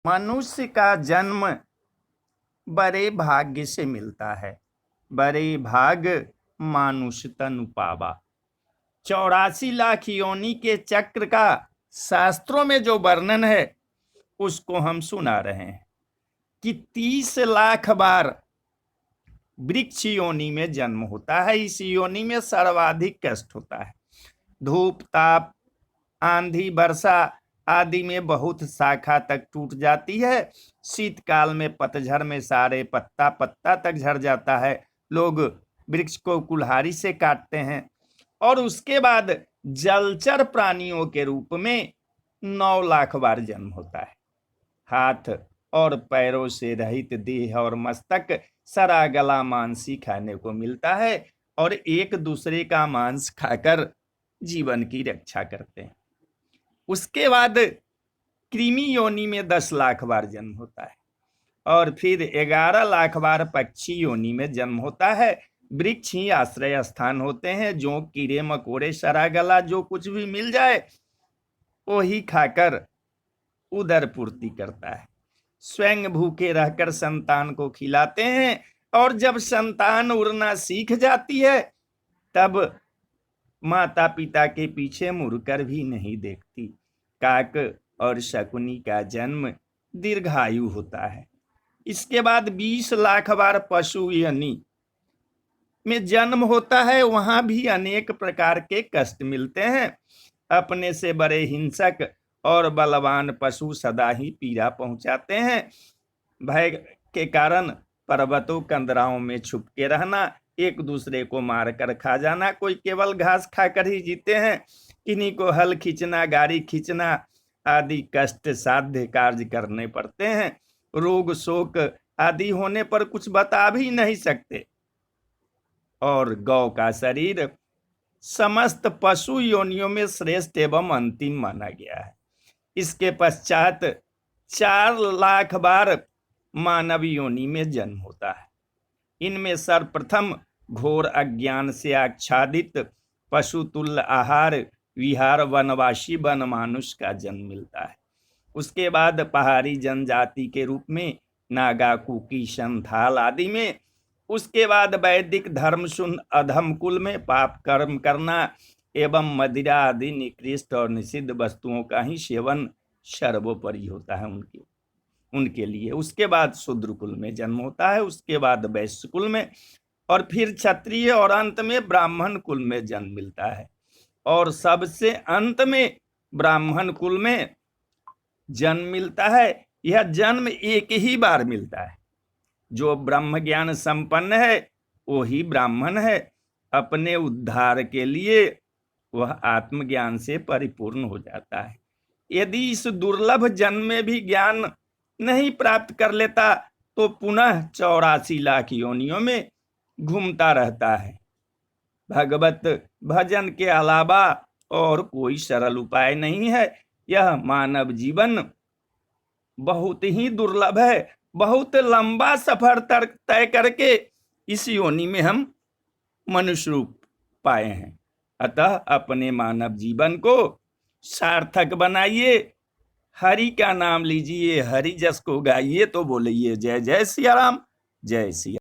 मनुष्य का जन्म बड़े भाग्य से मिलता है। बड़े भाग मानुष तनु पावा। 84 लाख योनि के चक्र का शास्त्रों में जो वर्णन है उसको हम सुना रहे हैं कि 30 लाख बार वृक्ष योनि में जन्म होता है। इस योनि में सर्वाधिक कष्ट होता है। धूप ताप आंधी वर्षा आदि में बहुत शाखा तक टूट जाती है। शीतकाल में पतझड़ में सारे पत्ता पत्ता तक झड़ जाता है। लोग वृक्ष को कुल्हाड़ी से काटते हैं। और उसके बाद जलचर प्राणियों के रूप में 9 लाख बार जन्म होता है। हाथ और पैरों से रहित देह और मस्तक सरा गला मांस ही खाने को मिलता है और एक दूसरे का मांस खाकर जीवन की रक्षा करते हैं। उसके बाद कृमि योनि में 10 लाख बार जन्म होता है और फिर 11 लाख बार पक्षी योनि में जन्म होता है। वृक्ष ही आश्रय स्थान होते हैं। जो कीड़े मकोड़े सरागला जो कुछ भी मिल जाए वो ही खाकर उदर पूर्ति करता है। स्वयं भूखे रहकर संतान को खिलाते हैं और जब संतान उड़ना सीख जाती है तब माता पिता के पीछे मुड़कर भी नहीं देखती। काक और शकुनी का जन्म दीर्घायु होता है। इसके बाद 20 लाख बार पशु योनि में जन्म होता है। वहां भी अनेक प्रकार के कष्ट मिलते हैं। अपने से बड़े हिंसक और बलवान पशु सदा ही पीड़ा पहुंचाते हैं। भय के कारण पर्वतों कंदराओं में छुप के रहना, एक दूसरे को मारकर खा जाना। कोई केवल घास खाकर ही जीते हैं। किन्हीं को हल खींचना गाड़ी खींचना आदि कष्ट साध्य कार्य करने पड़ते हैं। रोग शोक आदि होने पर कुछ बता भी नहीं सकते। और गौ का शरीर समस्त पशु योनियों में श्रेष्ठ एवं अंतिम माना गया है। इसके पश्चात 4 लाख बार मानव योनि में जन्म होता है। इनमें सर्वप्रथम घोर अज्ञान से आच्छादित पशु तुल्य आहार विहार वनवासी वन मानुष का जन्म मिलता है। उसके बाद पहाड़ी जनजाति के रूप में नागा कुकी संथाल आदि में। उसके बाद वैदिक धर्म शून्य अधम कुल में पाप कर्म करना एवं मदिरा आदि निकृष्ट और निषिद्ध वस्तुओं का ही सेवन सर्वोपरि होता है उनके लिए। उसके बाद शूद्र कुल में जन्म होता है। उसके बाद वैश्य कुल में और फिर क्षत्रिय और अंत में ब्राह्मण कुल में जन्म मिलता है। और सबसे अंत में ब्राह्मण कुल में जन्म मिलता है। यह जन्म एक ही बार मिलता है। जो ब्रह्म ज्ञान संपन्न है वो ही ब्राह्मण है। अपने उद्धार के लिए वह आत्मज्ञान से परिपूर्ण हो जाता है। यदि इस दुर्लभ जन्म में भी ज्ञान नहीं प्राप्त कर लेता तो पुनः 84 लाख योनियों में घूमता रहता है। भगवत भजन के अलावा और कोई सरल उपाय नहीं है। यह मानव जीवन बहुत ही दुर्लभ है। बहुत लंबा सफर तय करके इस योनि में हम मनुष्य रूप पाए हैं। अतः अपने मानव जीवन को सार्थक बनाइए। हरि का नाम लीजिए, हरि जस को गाइए तो बोलिए जय जय सिया राम, जय सिया।